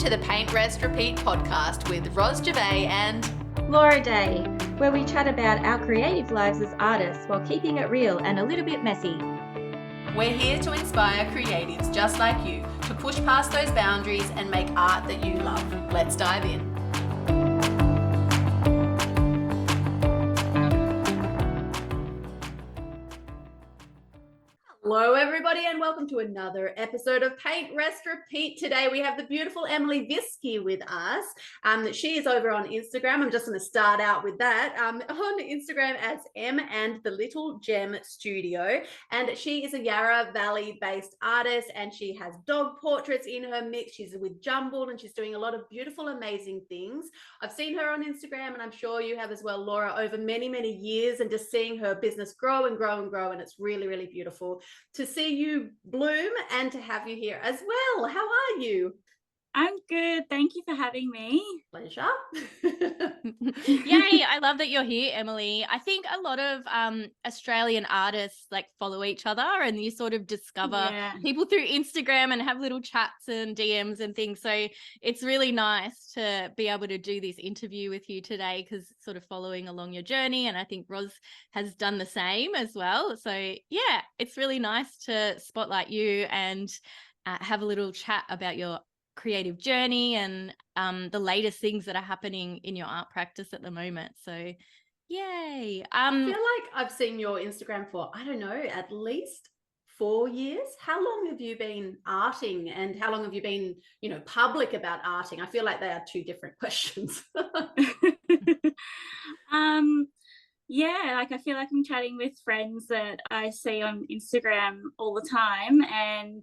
to the Paint, Rest, Repeat podcast with Ros and Laura Day, where we chat about our creative lives as artists while keeping it real and a little bit messy. We're here to inspire creatives just like you to push past those boundaries and make art that you love. Let's dive in. Hello everybody and welcome to another episode of Paint, Rest, Repeat. Today we have the beautiful Emily Viski with us. She is over on Instagram. I'm just going to start out with that. On Instagram as M and the Little Gem Studio. And she is a Yarra Valley based artist and she has dog portraits in her mix. She's with Jumbled and she's doing a lot of beautiful, amazing things. I've seen her on Instagram and I'm sure you have as well, Laura, over many, many years, and just seeing her business grow and grow and grow. And it's really, really beautiful to see you bloom and to have you here as well. How are you? I'm good. Thank you for having me. Pleasure. Yay, I love that you're here, Emily. I think a lot of Australian artists like follow each other and you sort of discover people through Instagram and have little chats and DMs and things. So it's really nice to be able to do this interview with you today because sort of following along your journey. And I think Ros has done the same as well. So yeah, it's really nice to spotlight you and have a little chat about your creative journey and the latest things that are happening in your art practice at the moment. So yay. I feel like I've seen your Instagram for, I don't know, at least 4 years. How long have you been arting and how long have you been, public about arting? I feel like they are two different questions. I feel like I'm chatting with friends that I see on Instagram all the time, and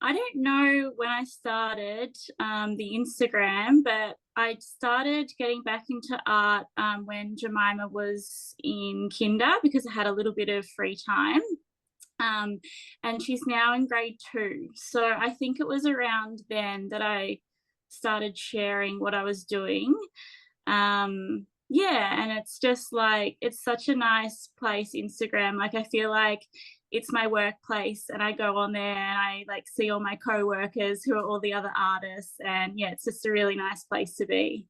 I don't know when I started the Instagram, but I started getting back into art when Jemima was in kinder because I had a little bit of free time. And she's now in grade 2. So I think it was around then that I started sharing what I was doing. And it's just like, it's such a nice place, Instagram. Like, I feel like it's my workplace and I go on there and I like see all my co-workers who are all the other artists, and it's just a really nice place to be.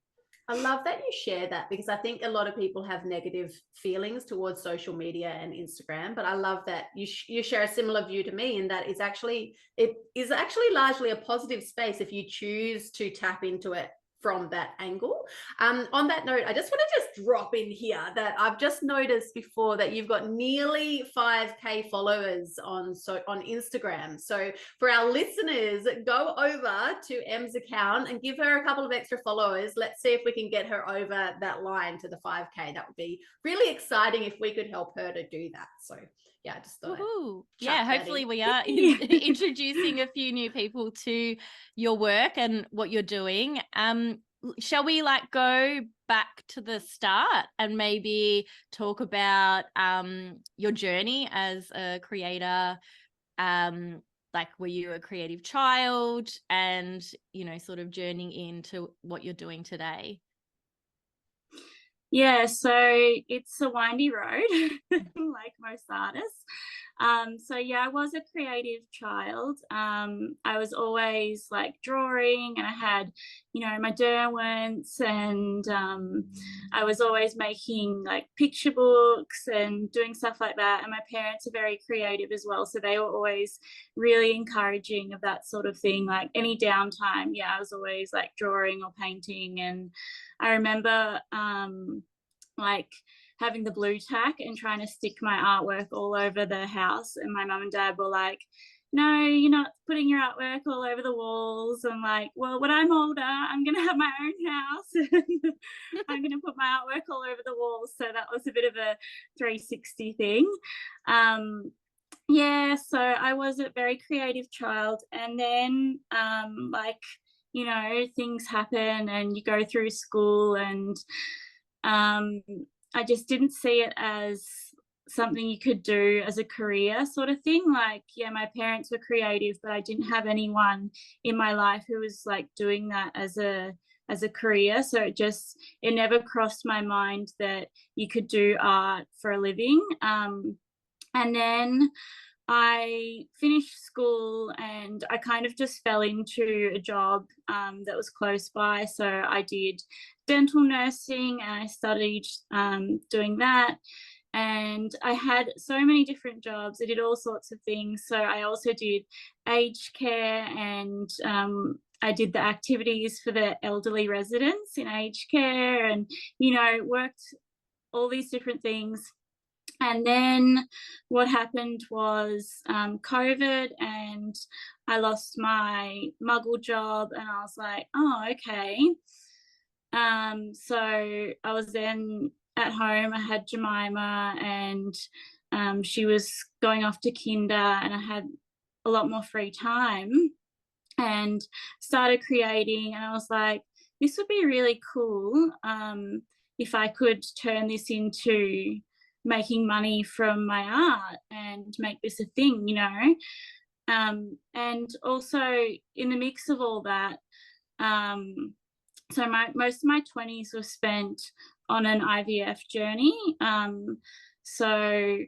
I love that you share that because I think a lot of people have negative feelings towards social media and Instagram, but I love that you share a similar view to me in that it is actually largely a positive space if you choose to tap into it from that angle. On that note, I just want to just drop in here that I've just noticed before that you've got nearly 5K followers on Instagram. So for our listeners, go over to Em's account and give her a couple of extra followers. Let's see if we can get her over that line to the 5K. That would be really exciting if we could help her to do that. So yeah, I just thought hopefully we are introducing a few new people to your work and what you're doing. Shall we go back to the start and maybe talk about your journey as a creator? Were you a creative child and, sort of journeying into what you're doing today? Yeah, so it's a windy road, like most artists. I was a creative child. I was always drawing, and I had, my Derwents, and I was always making picture books and doing stuff like that. And my parents are very creative as well, so they were always really encouraging of that sort of thing. Like any downtime, I was always drawing or painting. And I remember having the blue tack and trying to stick my artwork all over the house, and my mum and dad were like, no, you're not putting your artwork all over the walls. I'm like, well, when I'm older, I'm going to have my own house and I'm going to put my artwork all over the walls. So that was a bit of a 360 thing. So I was a very creative child, and then things happen and you go through school, and I just didn't see it as something you could do as a career sort of thing. My parents were creative, but I didn't have anyone in my life who was doing that as a career. So it never crossed my mind that you could do art for a living. And then I finished school and I kind of just fell into a job that was close by. So I did dental nursing and I studied doing that. And I had so many different jobs. I did all sorts of things. So I also did aged care, and I did the activities for the elderly residents in aged care, and, worked all these different things. And then what happened was COVID, and I lost my muggle job, and I was like, oh, okay. So I was then at home. I had Jemima, and she was going off to kinder, and I had a lot more free time, and started creating. And I was like, this would be really cool if I could turn this into making money from my art and make this a thing, and also in the mix of all that, so most of my 20s were spent on an IVF journey. So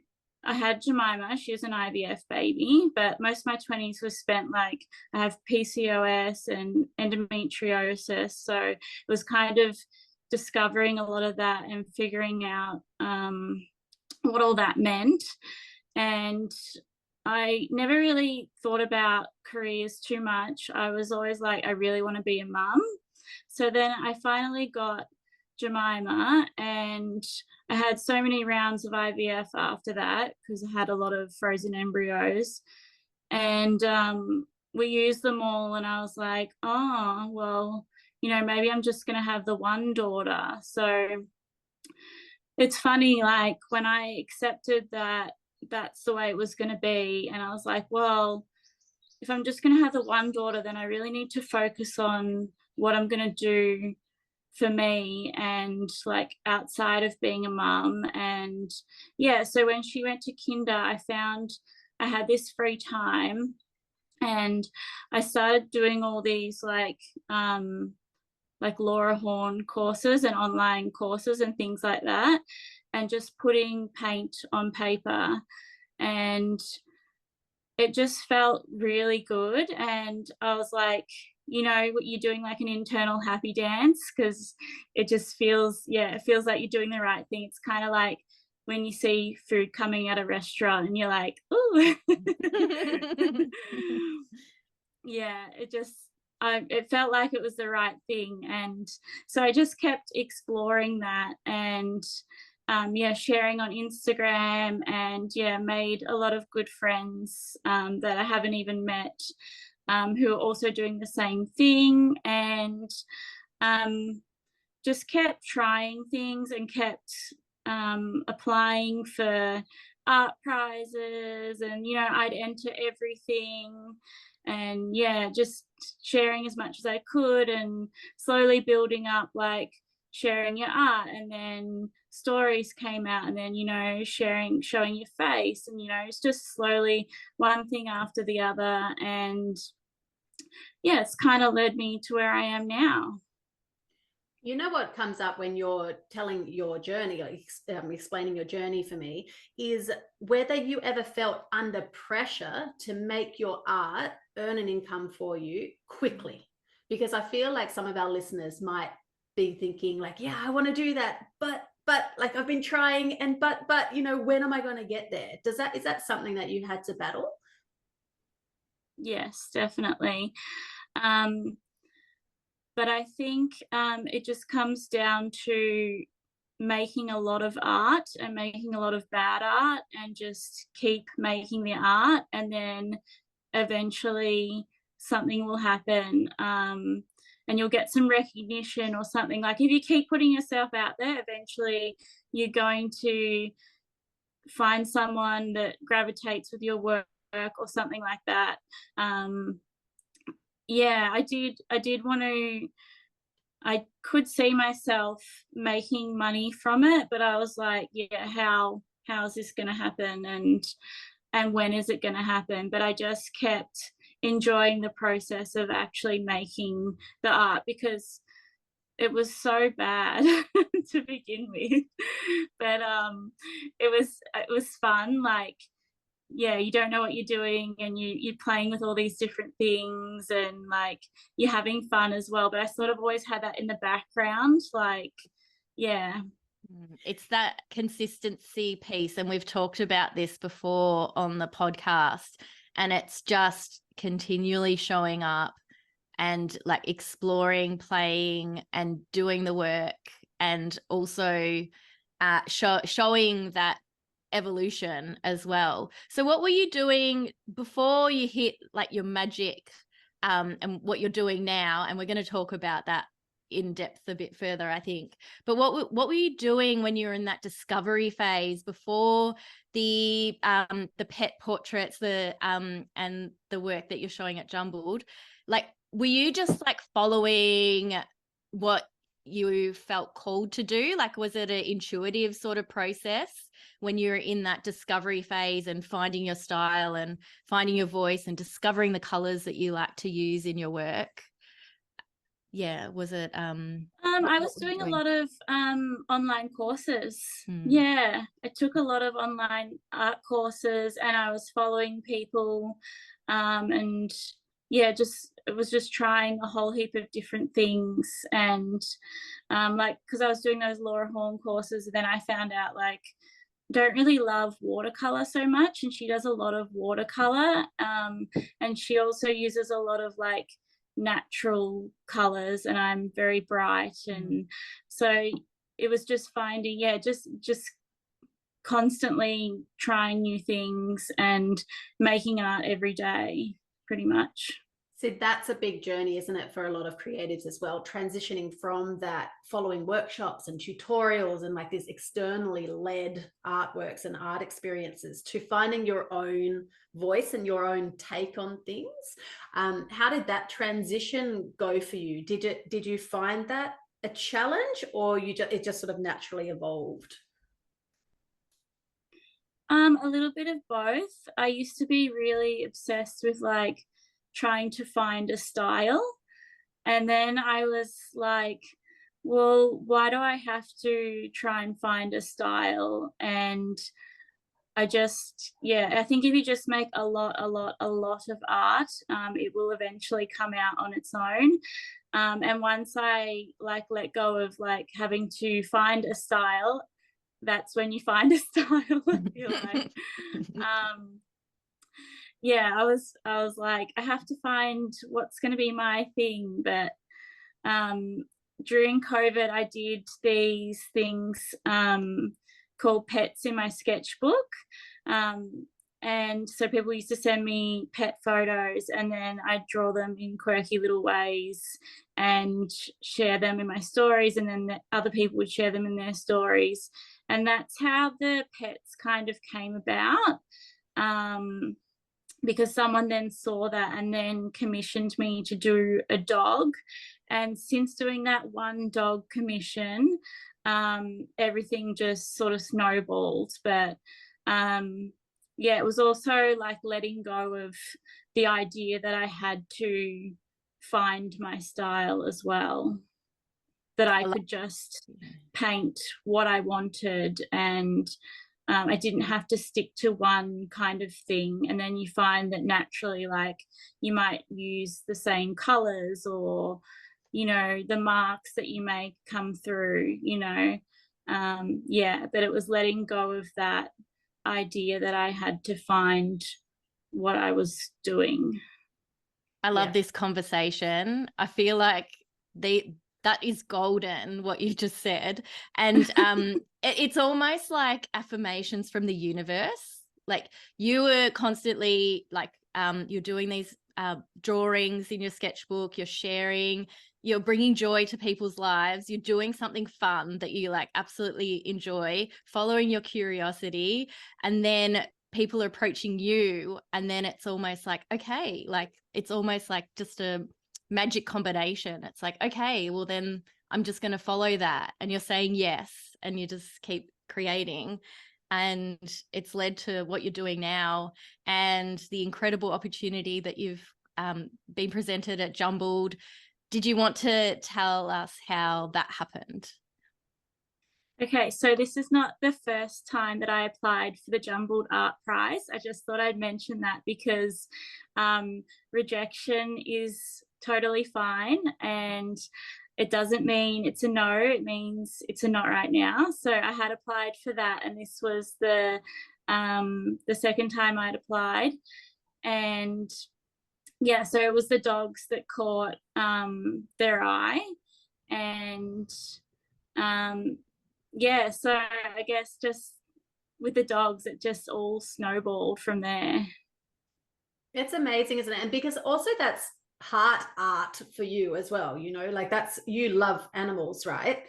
I had Jemima, she was an IVF baby, but most of my 20s was spent, like, I have PCOS and endometriosis. So it was kind of discovering a lot of that and figuring out what all that meant. And I never really thought about careers too much. I was always like, I really want to be a mum. So then I finally got Jemima, and I had so many rounds of IVF after that because I had a lot of frozen embryos, and we used them all, and I was like, oh, well, maybe I'm just going to have the one daughter. So it's funny, like, when I accepted that that's the way it was going to be, and I was like, well, if I'm just going to have the one daughter, then I really need to focus on what I'm going to do for me and, like, outside of being a mum. And yeah, so when she went to kinder, I found I had this free time, and I started doing all these like Laura Horn courses and online courses and things like that, and just putting paint on paper, and it just felt really good. And I was like, what you're doing, like an internal happy dance, because it just feels, it feels like you're doing the right thing. It's kind of like when you see food coming at a restaurant and you're like, ooh. Yeah, it felt like it was the right thing. And so I just kept exploring that, and sharing on Instagram, and made a lot of good friends that I haven't even met, who are also doing the same thing, and just kept trying things and kept applying for art prizes, and I'd enter everything, and just sharing as much as I could, and slowly building up, like, sharing your art, and then stories came out, and then showing your face, and it's just slowly one thing after the other, and it's kind of led me to where I am now. You know what comes up when you're telling your journey, explaining your journey for me, is whether you ever felt under pressure to make your art earn an income for you quickly. Because I feel like some of our listeners might be thinking, like, yeah, I want to do that, but like, I've been trying, and but when am I going to get there? Is that something that you had to battle? Yes, definitely. But I think it just comes down to making a lot of art and making a lot of bad art, and just keep making the art, and then eventually something will happen, and you'll get some recognition or something. Like, if you keep putting yourself out there, eventually you're going to find someone that gravitates with your work or something like that. I did want to, I could see myself making money from it, but I was like, how is this going to happen, and when is it going to happen? But I just kept enjoying the process of actually making the art, because it was so bad to begin with, but it was fun. Like, you don't know what you're doing, and you're playing with all these different things, and like you're having fun as well. But I sort of always had that in the background, like, yeah. It's that consistency piece, and we've talked about this before on the podcast, and it's just continually showing up and like exploring, playing and doing the work, and also showing that evolution as well. So what were you doing before you hit like your magic, and what you're doing now? And we're going to talk about that in depth a bit further, I think. But what were you doing when you were in that discovery phase before the pet portraits, and the work that you're showing at Jumbled? Like, were you just like following what you felt called to do? Like, was it an intuitive sort of process when you're in that discovery phase and finding your style and finding your voice and discovering the colors that you like to use in your work? Yeah, was it I was doing a lot of online courses. Hmm. Yeah, I took a lot of online art courses, and I was following people, and yeah, it was just trying a whole heap of different things. And like, because I was doing those Laura Horn courses, and then I found out like don't really love watercolor so much, and she does a lot of watercolor, and she also uses a lot of like natural colors, and I'm very bright. And so it was just finding, just constantly trying new things and making art every day, pretty much. So that's a big journey, isn't it, for a lot of creatives as well, transitioning from that, following workshops and tutorials and like these externally led artworks and art experiences, to finding your own voice and your own take on things. How did that transition go for you? Did you find that a challenge, or it just sort of naturally evolved? A little bit of both. I used to be really obsessed with like trying to find a style, and then I was like, well, why do I have to try and find a style? And I think if you just make a lot of art, it will eventually come out on its own. And once I like let go of like having to find a style, that's when you find a style. I feel like I was like, I have to find what's going to be my thing. But during COVID, I did these things called pets in my sketchbook, and so people used to send me pet photos, and then I'd draw them in quirky little ways and share them in my stories, and then other people would share them in their stories. And that's how the pets kind of came about, because someone then saw that and then commissioned me to do a dog. And since doing that one dog commission, everything just sort of snowballed. But it was also like letting go of the idea that I had to find my style as well, that I could just paint what I wanted, and I didn't have to stick to one kind of thing. And then you find that naturally, like, you might use the same colors, or the marks that you make come through, but it was letting go of that idea that I had to find what I was doing. I love this conversation. I feel like that is golden, what you just said. And it's almost like affirmations from the universe. Like, you were constantly like, you're doing these drawings in your sketchbook, you're sharing, you're bringing joy to people's lives, you're doing something fun that you like absolutely enjoy, following your curiosity, and then people are approaching you, and then it's almost like, okay, like it's almost like just a magic combination. It's like, okay, well then I'm just going to follow that, and you're saying yes, and you just keep creating, and it's led to what you're doing now and the incredible opportunity that you've been presented at Jumbled. Did you want to tell us how that happened? Okay, so this is not the first time that I applied for the Jumbled Art Prize. I just thought I'd mention that because rejection is totally fine, and it doesn't mean it's a no, it means it's a not right now. So I had applied for that, and this was the second time I'd applied. And yeah, so it was the dogs that caught their eye. And yeah, so I guess just with the dogs, it just all snowballed from there. It's amazing, isn't it? And because also that's heart art for you as well, you know, like that's, you love animals, right?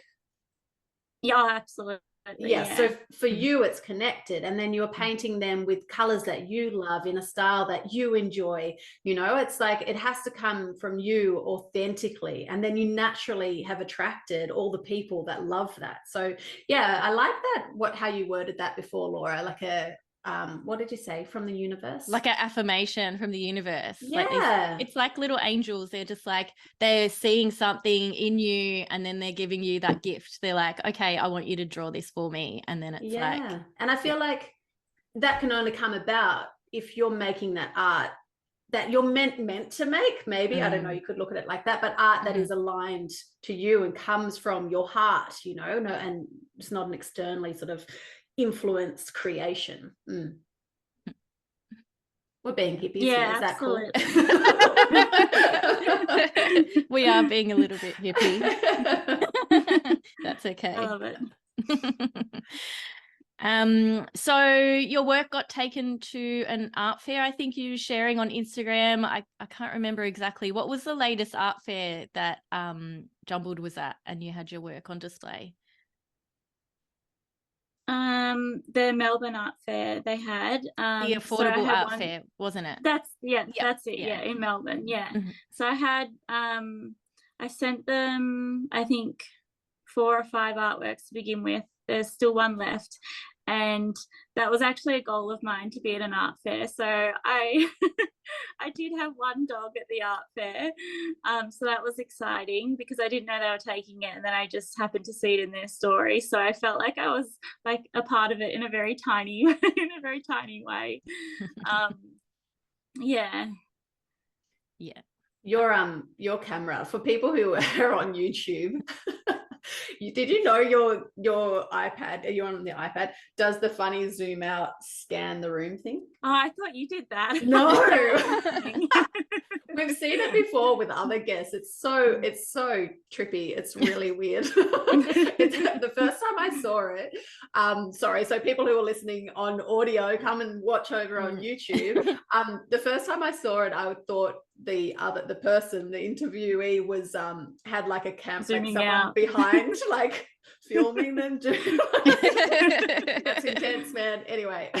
Yeah, absolutely. Yeah, so for you it's connected, and then you're painting them with colors that you love in a style that you enjoy. You know, it's like it has to come from you authentically, and then you naturally have attracted all the people that love that. So yeah, I like that, how you worded that before, Laura, like a what did you say, from the universe? Like an affirmation from the universe. Yeah. It's like little angels. They're just like, they're seeing something in you, and then they're giving you that gift. They're like, okay, I want you to draw this for me. And then it's like, and I feel like that can only come about if you're making that art that you're meant to make, maybe. I don't know, you could look at it like that, but art that is aligned to you and comes from your heart, you know, no, and it's not an externally sort of influenced creation. We're being hippies. Yeah, is absolutely. That cool? We are being a little bit hippie. That's okay. I love it. So your work got taken to an art fair, I think you were sharing on Instagram. I can't remember exactly. What was the latest art fair that Jumbled was at and you had your work on display? The Melbourne Art Fair they had. The Affordable Art Fair, wasn't it? That's that's it. Yeah, in Melbourne. Yeah. So I had I sent them, I think, 4 or 5 artworks to begin with. There's still one left, and that was actually a goal of mine, to be at an art fair. So I I did have one dog at the art fair, so that was exciting because I didn't know they were taking it, and then I just happened to see it in their story. So I felt like I was like a part of it in a very tiny way. Yeah. Your camera, for people who are on YouTube, did you know your iPad, you're on the iPad, does the funny zoom out scan the room thing? Oh, I thought you did that. No. We've seen it before with other guests. It's so trippy. It's really weird. The first time I saw it, sorry, so people who are listening on audio, come and watch over on YouTube. The first time I saw it, I thought the interviewee was had like a camera, like someone out behind, like filming them do. That's intense, man. Anyway.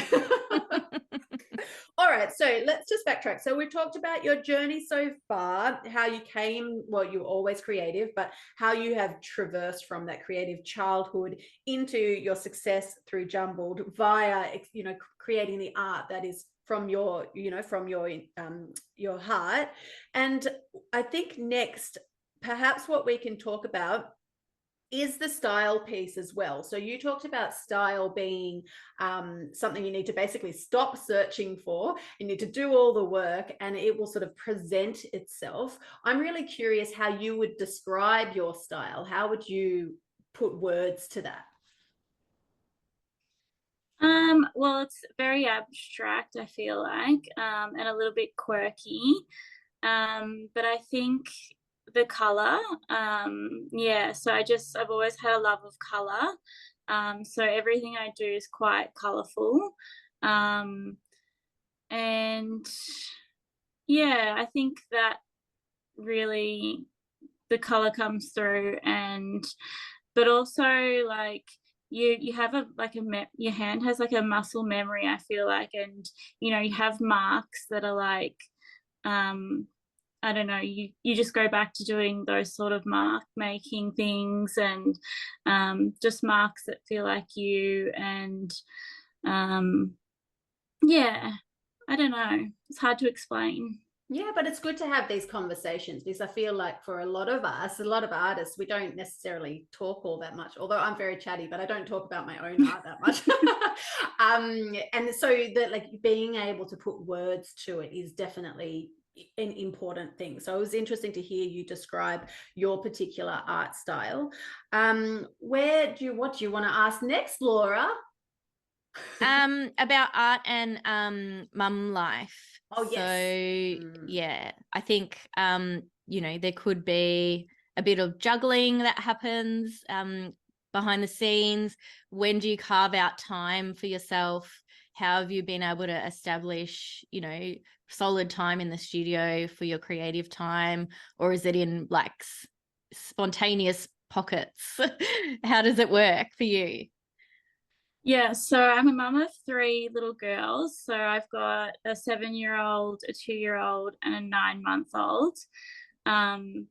All right, so let's just backtrack. So we talked about your journey so far, how you came, well, you were always creative, but how you have traversed from that creative childhood into your success through Jumbled via, you know, creating the art that is from your, you know, from your heart. And I think next, perhaps what we can talk about is the style piece as well. So you talked about style being something you need to basically stop searching for. You need to do all the work and it will sort of present itself. I'm really curious how you would describe your style. How would you put words to that? Well, it's very abstract, I feel like, and a little bit quirky. But I think the color, so I've always had a love of color. So everything I do is quite colorful. And yeah, I think that really the color comes through, but also like you have your hand has like a muscle memory, I feel like, and you know, you have marks that are like I don't know, you just go back to doing those sort of mark making things, and just marks that feel like you, and yeah, I don't know, it's hard to explain. Yeah, but it's good to have these conversations, because I feel like for a lot of us, a lot of artists, we don't necessarily talk all that much, although I'm very chatty, but I don't talk about my own art that much. And so that, like, being able to put words to it is definitely an important thing. So it was interesting to hear you describe your particular art style. What do you want to ask next, Laura? About art and mum life. Oh, yes. So yeah, I think you know, there could be a bit of juggling that happens behind the scenes. When do you carve out time for yourself? How have you been able to establish, you know, solid time in the studio for your creative time, or is it in like spontaneous pockets? How does it work for you? Yeah, so I'm a mum of 3 little girls. So I've got a 7-year-old, a 2-year-old, and a 9-month-old. And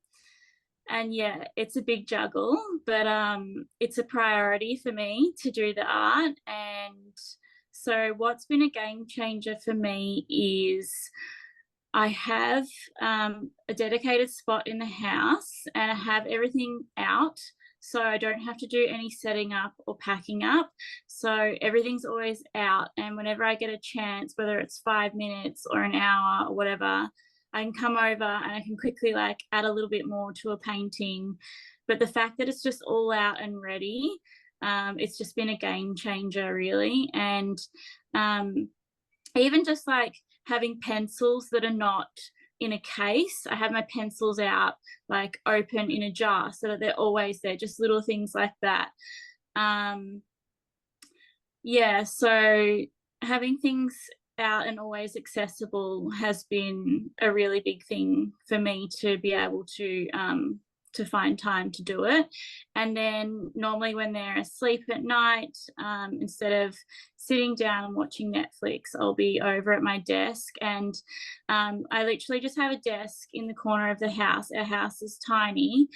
yeah, it's a big juggle, but it's a priority for me to do the art. And so what's been a game changer for me is I have a dedicated spot in the house, and I have everything out. So I don't have to do any setting up or packing up. So everything's always out. And whenever I get a chance, whether it's 5 minutes or an hour or whatever, I can come over and I can quickly like add a little bit more to a painting. But the fact that it's just all out and ready, it's just been a game changer, really. And even just like having pencils that are not in a case, I have my pencils out like open in a jar so that they're always there, just little things like that. Yeah, so having things out and always accessible has been a really big thing for me to be able to find time to do it. And then normally when they're asleep at night, instead of sitting down and watching Netflix, I'll be over at my desk. And I literally just have a desk in the corner of the house. Our house is tiny,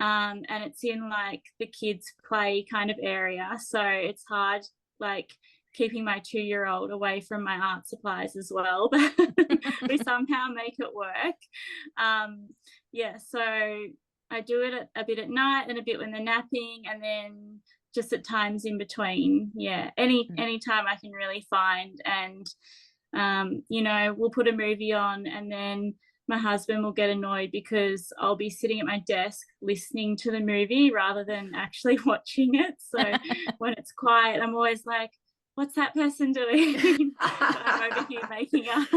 and it's in like the kids play kind of area, so it's hard like keeping my 2-year-old away from my art supplies as well, but we somehow make it work. Yeah, so I do it a bit at night and a bit when they're napping, and then just at times in between. Yeah, any time I can really find. And you know, we'll put a movie on, and then my husband will get annoyed because I'll be sitting at my desk listening to the movie rather than actually watching it. So when it's quiet, I'm always like, what's that person doing? I'm over here making up.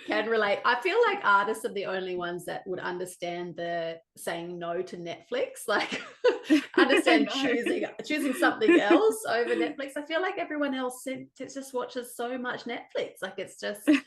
Can relate. I feel like artists are the only ones that would understand the saying no to Netflix, like understand choosing something else over Netflix. I feel like everyone else just watches so much Netflix, like it's just a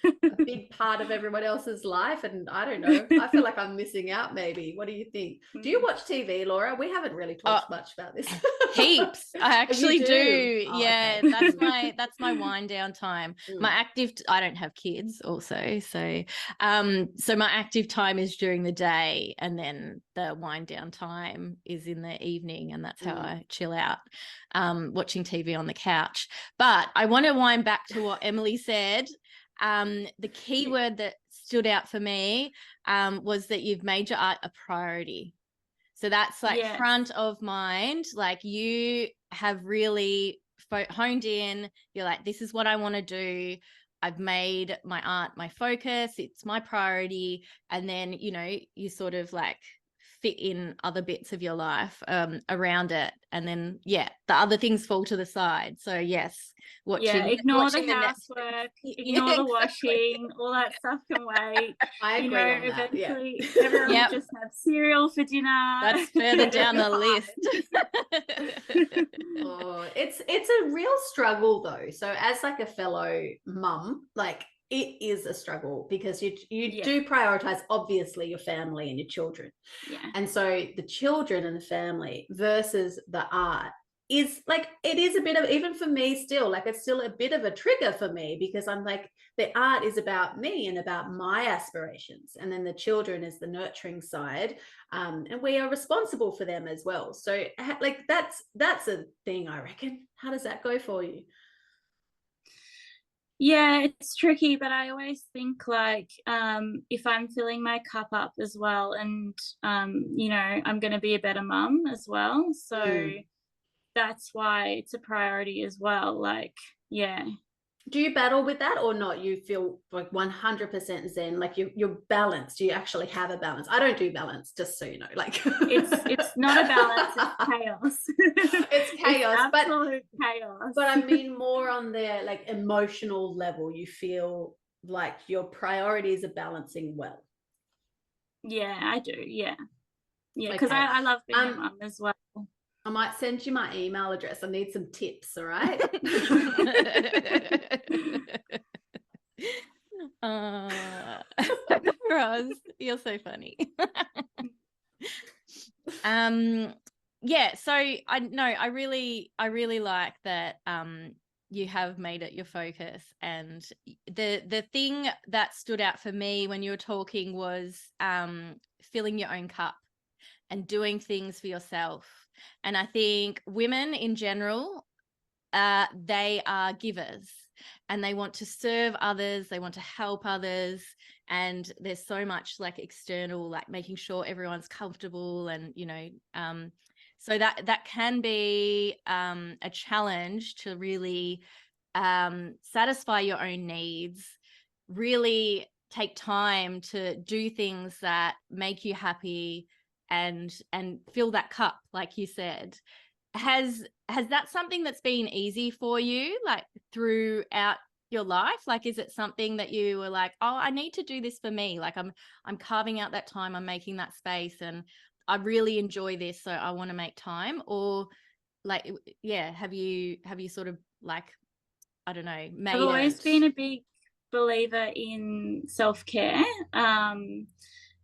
big part of everyone else's life, and I don't know, I feel like I'm missing out. Maybe. What do you think? Do you watch TV, Laura? We haven't really talked much about this. Heaps. I actually do. Oh, yeah, okay. that's my wind down time. My active, I don't have kids also, so my active time is during the day, and then the wind down time is in the evening, and that's how I chill out, watching TV on the couch. But I want to wind back to what Emily said. The key word that stood out for me was that you've made your art a priority. So that's like front of mind, like you have really honed in. You're like, this is what I want to do. I've made my art my focus. It's my priority. And then, you know, you sort of like fit in other bits of your life around it. And then, the other things fall to the side. So yes, ignore the housework, ignore the washing, all that stuff can wait. I agree on that. Eventually everyone will just have cereal for dinner. That's further down the list. It's a real struggle though. So as like a fellow mum, like it is a struggle because you do prioritize obviously your family and your children. And so the children and the family versus the art is like, it is a bit of, even for me still, like it's still a bit of a trigger for me, because I'm like, the art is about me and about my aspirations, and then the children is the nurturing side, and we are responsible for them as well. So like that's a thing, I reckon. How does that go for you? Yeah, it's tricky, but I always think like if I'm filling my cup up as well, and you know, I'm going to be a better mum as well. So Mm. that's why it's a priority as well. Like, yeah. Do you battle with that or not? You feel like 100% zen, like you're balanced. You actually have a balance. I don't do balance, just so you know. Like It's not a balance, it's chaos. It's chaos, it's absolute chaos. But I mean more on the like emotional level. You feel like your priorities are balancing well. Yeah, I do. Yeah. Yeah, because Okay. I love being a mum as well. I might send you my email address. I need some tips, all right? Ros, you're so funny. Yeah, so I really like that you have made it your focus. And the thing that stood out for me when you were talking was filling your own cup and doing things for yourself. And I think women in general, they are givers and they want to serve others, they want to help others, and there's so much like external, like making sure everyone's comfortable, and you know, so that can be a challenge to really satisfy your own needs, really take time to do things that make you happy and fill that cup, like you said. Has that something that's been easy for you, like throughout your life? Like, is it something that you were like, oh, I need to do this for me, like I'm carving out that time, I'm making that space, and I really enjoy this, so I want to make time? Or like, yeah, have you sort of like, I don't know, I've made always it? been a big believer in self-care.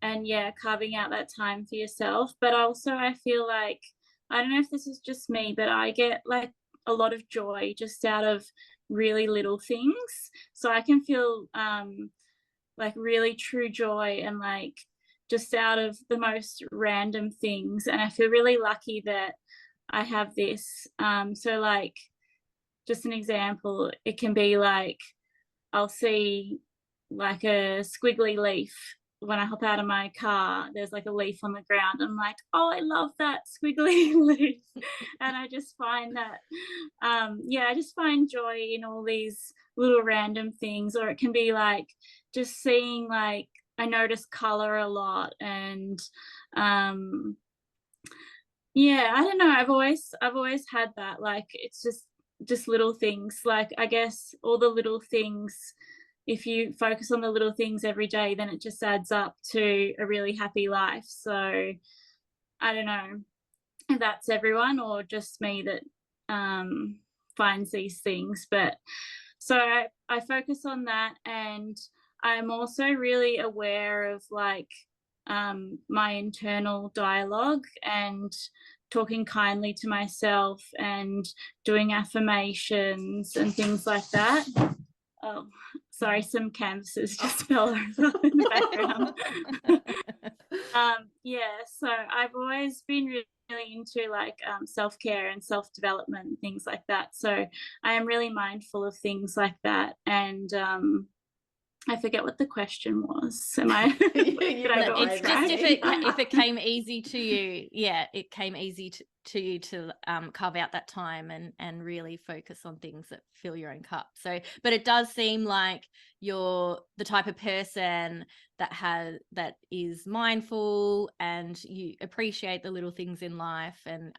And yeah, carving out that time for yourself. But also I feel like, I don't know if this is just me, but I get like a lot of joy just out of really little things. So I can feel like really true joy and like just out of the most random things. And I feel really lucky that I have this. So like, just an example, it can be like I'll see like a squiggly leaf when I hop out of my car. There's like a leaf on the ground. I'm like, oh, I love that squiggly leaf. And I just find that, yeah, I just find joy in all these little random things. Or it can be like just seeing, like, I notice color a lot. And yeah, I don't know. I've always had that. Like, it's just little things. Like, I guess all the little things, if you focus on the little things every day, then it just adds up to a really happy life. So I don't know if that's everyone or just me that finds these things. But so I focus on that, and I'm also really aware of like my internal dialogue and talking kindly to myself and doing affirmations and things like that. Oh, sorry, some canvases just fell over in the background. Yeah, so I've always been really into like self-care and self-development and things like that. So I am really mindful of things like that. And I forget what the question was. Am I? It's just if it came easy to you, yeah, it came easy to you to carve out that time and really focus on things that fill your own cup. So, but it does seem like you're the type of person that is mindful, and you appreciate the little things in life, and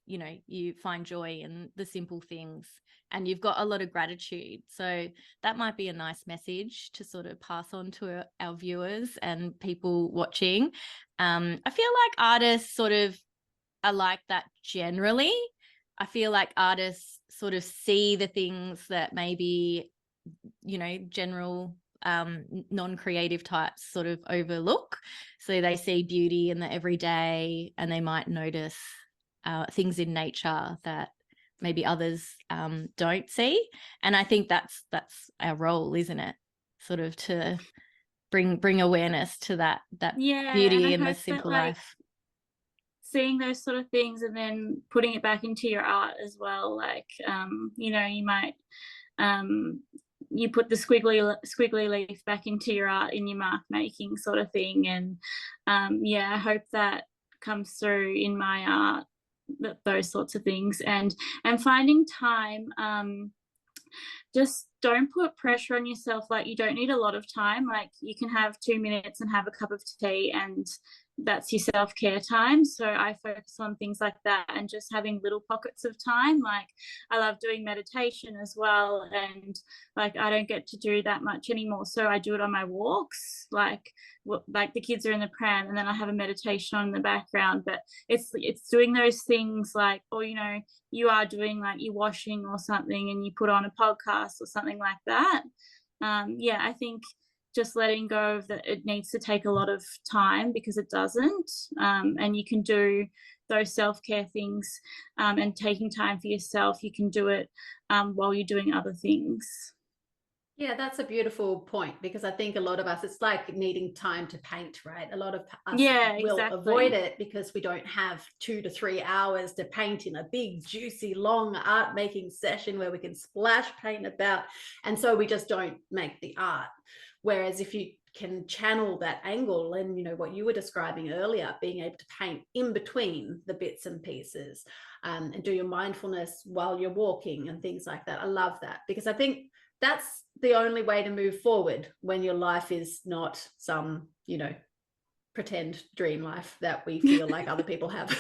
you know, you find joy in the simple things, and you've got a lot of gratitude. So that might be a nice message to sort of pass on to our viewers and people watching. I feel like artists sort of are like that generally. I feel like artists sort of see the things that maybe, you know, general non-creative types sort of overlook. So they see beauty in the everyday, and they might notice things in nature that maybe others don't see. And I think that's our role, isn't it? Sort of to bring awareness to that beauty in the simple that, like, life. Seeing those sort of things and then putting it back into your art as well. Like, you know, you might you put the squiggly leaf back into your art in your mark making sort of thing. And I hope that comes through in my art, those sorts of things. And finding time, just don't put pressure on yourself. Like, you don't need a lot of time. Like, you can have 2 minutes and have a cup of tea, and that's your self-care time. So I focus on things like that, and just having little pockets of time. Like, I love doing meditation as well, and like, I don't get to do that much anymore, so I do it on my walks. Like the kids are in the pram, and then I have a meditation on in the background. But it's doing those things, like, or you are doing like your washing or something, and you put on a podcast or something like that. I think just letting go of that, it needs to take a lot of time, because it doesn't. And you can do those self-care things, and taking time for yourself, you can do it while you're doing other things. Yeah, that's a beautiful point, because I think a lot of us, it's like needing time to paint, right? A lot of us will avoid it because we don't have 2 to 3 hours to paint in a big, juicy, long art making session where we can splash paint about. And so we just don't make the art. Whereas if you can channel that angle, and what you were describing earlier, being able to paint in between the bits and pieces, and do your mindfulness while you're walking and things like that. I love that, because I think that's the only way to move forward when your life is not some, pretend dream life that we feel like other people have.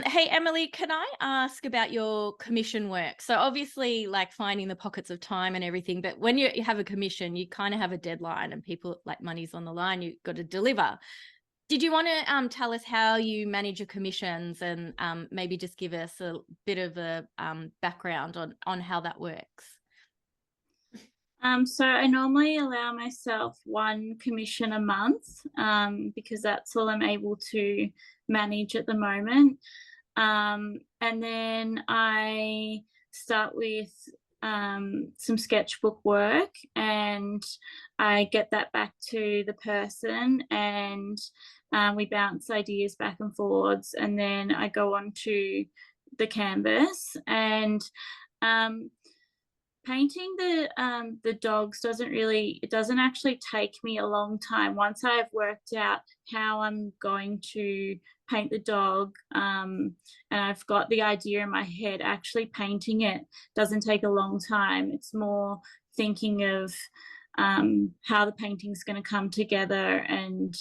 Hey, Emily, can I ask about your commission work? So obviously, like, finding the pockets of time and everything, but when you have a commission, you kind of have a deadline, and people, like, money's on the line, you've got to deliver. Did you want to tell us how you manage your commissions, and maybe just give us a bit of a background on how that works? So I normally allow myself 1 commission a month, because that's all I'm able to manage at the moment. And then I start with some sketchbook work, and I get that back to the person, and we bounce ideas back and forwards, and then I go on to the canvas. And painting the dogs doesn't actually take me a long time. Once I've worked out how I'm going to paint the dog, and I've got the idea in my head, actually painting it doesn't take a long time. It's more thinking of how the painting's going to come together, and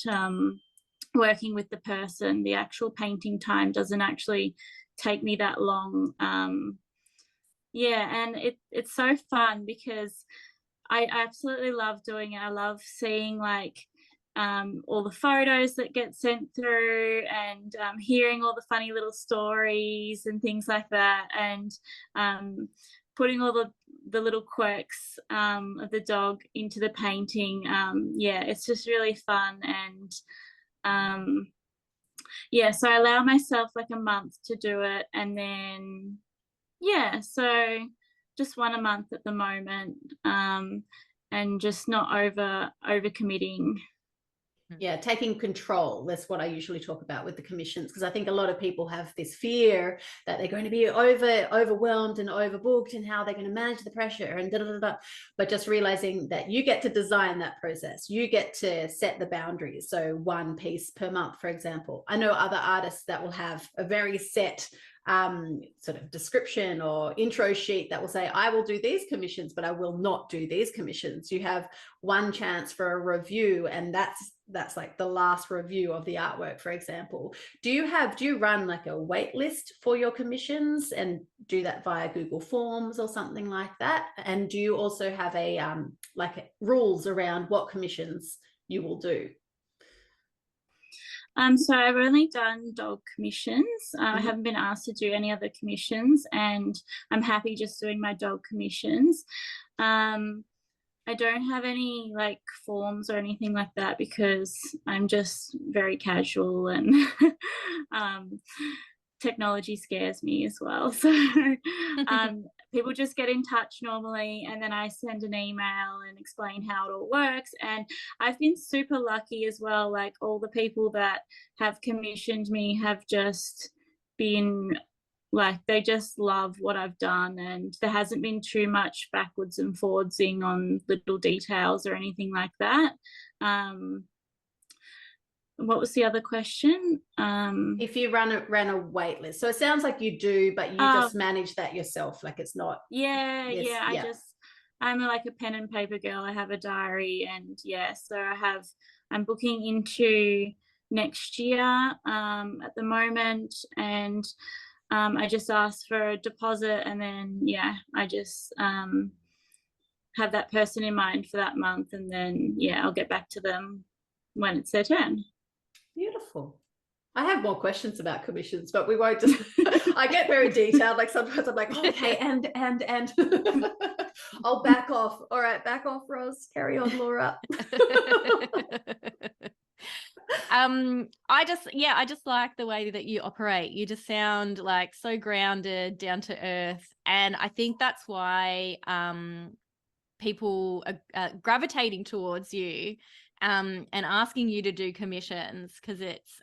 working with the person. The actual painting time doesn't actually take me that long. And it's so fun, because I absolutely love doing it. I love seeing, like, all the photos that get sent through, and hearing all the funny little stories and things like that, and putting all the little quirks of the dog into the painting. It's just really fun. And so I allow myself like a month to do it, and then so just 1 a month at the moment, and just not over committing. Yeah, taking control. That's what I usually talk about with the commissions, because I think a lot of people have this fear that they're going to be overwhelmed and overbooked, and how they're going to manage the pressure and but just realizing that you get to design that process. You get to set the boundaries. So 1 piece per month, for example. I know other artists that will have a very set sort of description or intro sheet that will say, I will do these commissions, but I will not do these commissions. You have 1 chance for a review, and that's like the last review of the artwork, for example. Do you run like a wait list for your commissions, and do that via Google Forms or something like that? And do you also have a rules around what commissions you will do? So I've only done dog commissions. I haven't been asked to do any other commissions, and I'm happy just doing my dog commissions. I don't have any like forms or anything like that, because I'm just very casual, and technology scares me as well. So people just get in touch normally, and then I send an email and explain how it all works. And I've been super lucky as well. Like, all the people that have commissioned me have just been like they just love what I've done, and there hasn't been too much backwards and forwardsing on little details or anything like that. What was the other question? If you ran a wait list. So it sounds like you do, but you just manage that yourself. Like it's not. Yeah. I'm like a pen and paper girl. I have a diary, and so I'm booking into next year at the moment, and I just ask for a deposit, and then I just have that person in mind for that month, and then I'll get back to them when it's their turn. Beautiful. I have more questions about commissions, but we won't just I get very detailed. Like sometimes I'm like, okay, and I'll back off. All right, back off, Ros. Carry on, Laura. I just like the way that you operate. You just sound like so grounded, down to earth, and I think that's why people are gravitating towards you and asking you to do commissions, because it's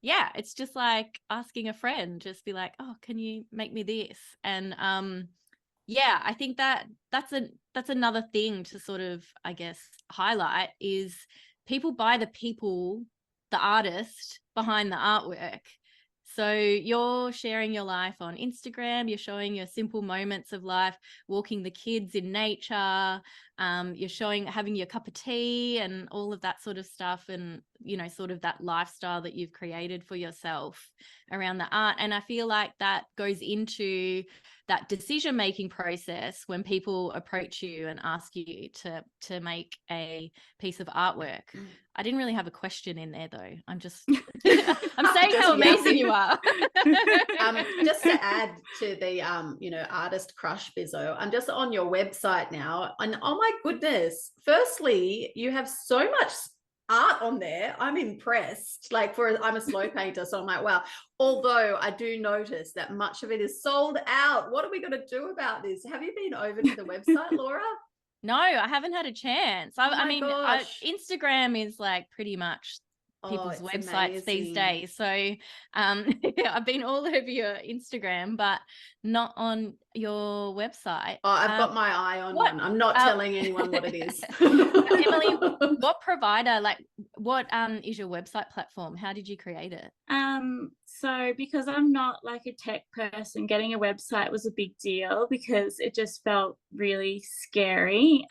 it's just like asking a friend, just be like, oh, can you make me this? And I think that's another thing to sort of, I guess, highlight is people buy the artist behind the artwork. So you're sharing your life on Instagram, you're showing your simple moments of life, walking the kids in nature, you're showing having your cup of tea and all of that sort of stuff, and, you know, sort of that lifestyle that you've created for yourself around the art. And I feel like that goes into that decision-making process when people approach you and ask you to make a piece of artwork. I didn't really have a question in there though. I'm just I'm saying how amazing you are. Just to add to the artist crush bizzo, I'm just on your website now, and oh my goodness, firstly, you have so much art on there. I'm impressed. Like I'm a slow painter, so I'm like, wow. Although I do notice that much of it is sold out. What are we going to do about this? Have you been over to the website, Laura? No, I haven't had a chance. Instagram is like pretty much people's websites these days. So I've been all over your Instagram, but not on your website. Oh, I've got my eye on one. I'm not telling anyone what it is. Emily, what provider, like what is your website platform? How did you create it? So because I'm not like a tech person, getting a website was a big deal because it just felt really scary.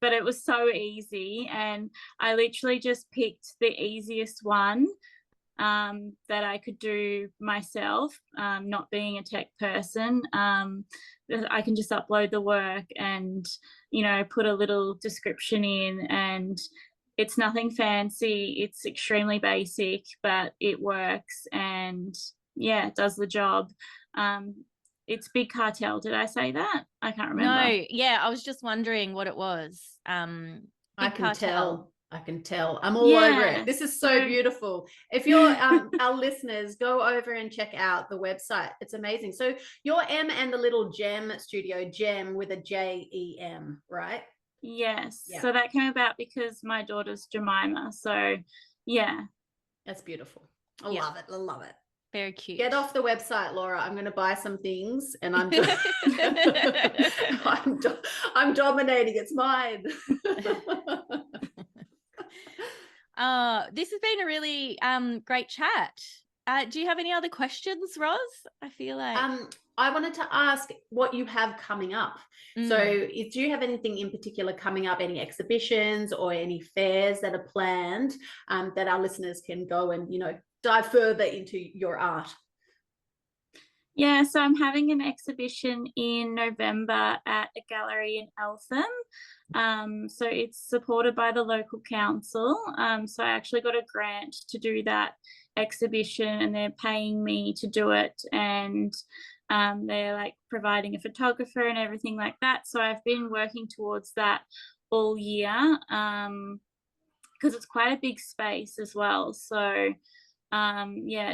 But it was so easy, and I literally just picked the easiest one that I could do myself, not being a tech person. I can just upload the work and, put a little description in, and it's nothing fancy. It's extremely basic, but it works, and it does the job. It's Big Cartel. Did I say that? I can't remember. No, I was just wondering what it was. I can tell. I'm all over it. This is so beautiful. If you're our listeners, go over and check out the website. It's amazing. So your M and the little Gem Studio, Gem with a Jem, right? Yes. Yeah. So that came about because my daughter's Jemima. So that's beautiful. I love it. Very cute. Get off the website, Laura. I'm going to buy some things, and I'm I'm dominating. It's mine. This has been a really great chat. Do you have any other questions, Ros? I feel like I wanted to ask what you have coming up. So do you have anything in particular coming up, any exhibitions or any fairs that are planned that our listeners can go and, dive further into your art? Yeah, so I'm having an exhibition in November at a gallery in Eltham. So it's supported by the local council. So I actually got a grant to do that exhibition, and they're paying me to do it, and they're like providing a photographer and everything like that. So I've been working towards that all year because it's quite a big space as well. So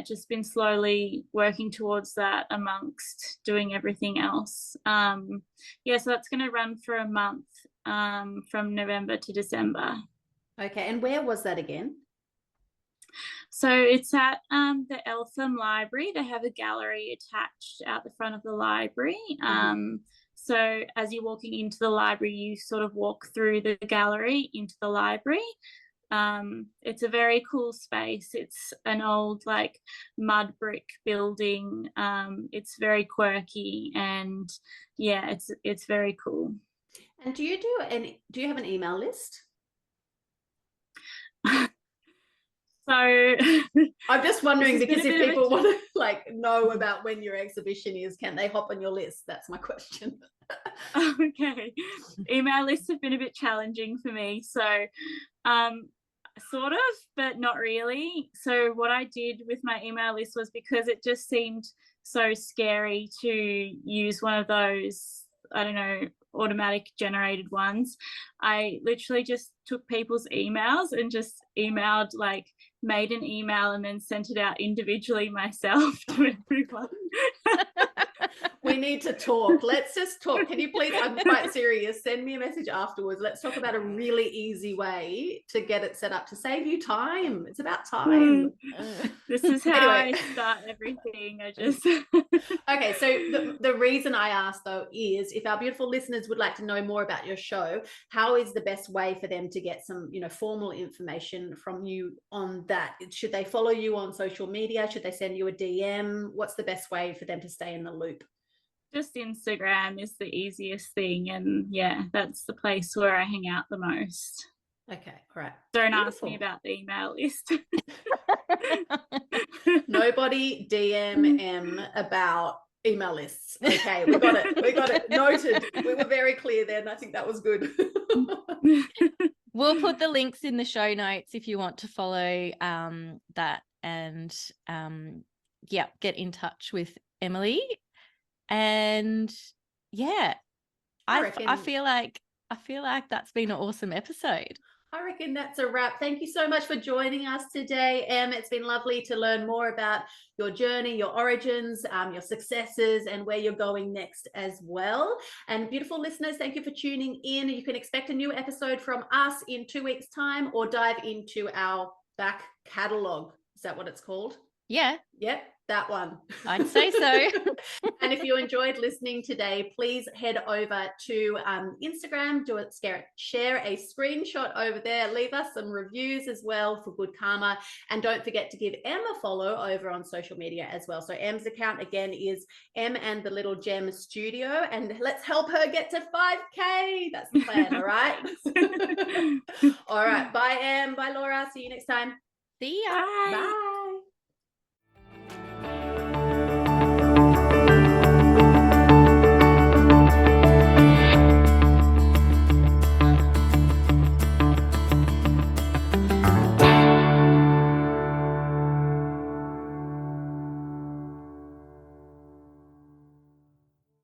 just been slowly working towards that amongst doing everything else. So that's going to run for a month from November to December. Okay, and where was that again? So it's at the Eltham Library. They have a gallery attached out the front of the library. So as you're walking into the library, you sort of walk through the gallery into the library. It's a very cool space. It's an old like mud brick building. It's very quirky, and yeah, it's very cool. And do you have an email list? So I'm just wondering, because if people want to like know about when your exhibition is, can they hop on your list? That's my question. Okay. Email lists have been a bit challenging for me. So sort of, but not really. So what I did with my email list was, because it just seemed so scary to use one of those, I don't know, automatic generated ones, I literally just took people's emails and just emailed, like made an email and then sent it out individually myself to everyone. We need to talk. Let's just talk. Can you please, I'm quite serious, send me a message afterwards. Let's talk about a really easy way to get it set up to save you time. It's about time. This is how I start everything. I just Okay, so the reason I asked though is, if our beautiful listeners would like to know more about your show, how is the best way for them to get some, you know, formal information from you on that? Should they follow you on social media? Should they send you a DM? What's the best way for them to stay in the loop? Just Instagram is the easiest thing, and yeah, that's the place where I hang out the most. Okay, all right. Don't ask me about the email list. Nobody DM M about email lists. Okay, we got it noted. We were very clear then. I think that was good. We'll put the links in the show notes if you want to follow that, and yeah, get in touch with Emily. And yeah, I feel like that's been an awesome episode. I reckon that's a wrap. Thank you so much for joining us today, Em. It's been lovely to learn more about your journey, your origins, your successes, and where you're going next as well. And beautiful listeners, thank you for tuning in. You can expect a new episode from us in 2 weeks' time, or dive into our back catalogue. Is that what it's called? Yeah. Yep, that one. I'd say so. And if you enjoyed listening today, please head over to Instagram, share a screenshot over there, leave us some reviews as well for good karma, and don't forget to give Em a follow over on social media as well. So Em's account again is Em and the Little Gem Studio, and let's help her get to 5K. That's the plan. All right. All right. Bye, Em. Bye, Laura. See you next time. See ya. Bye. Bye.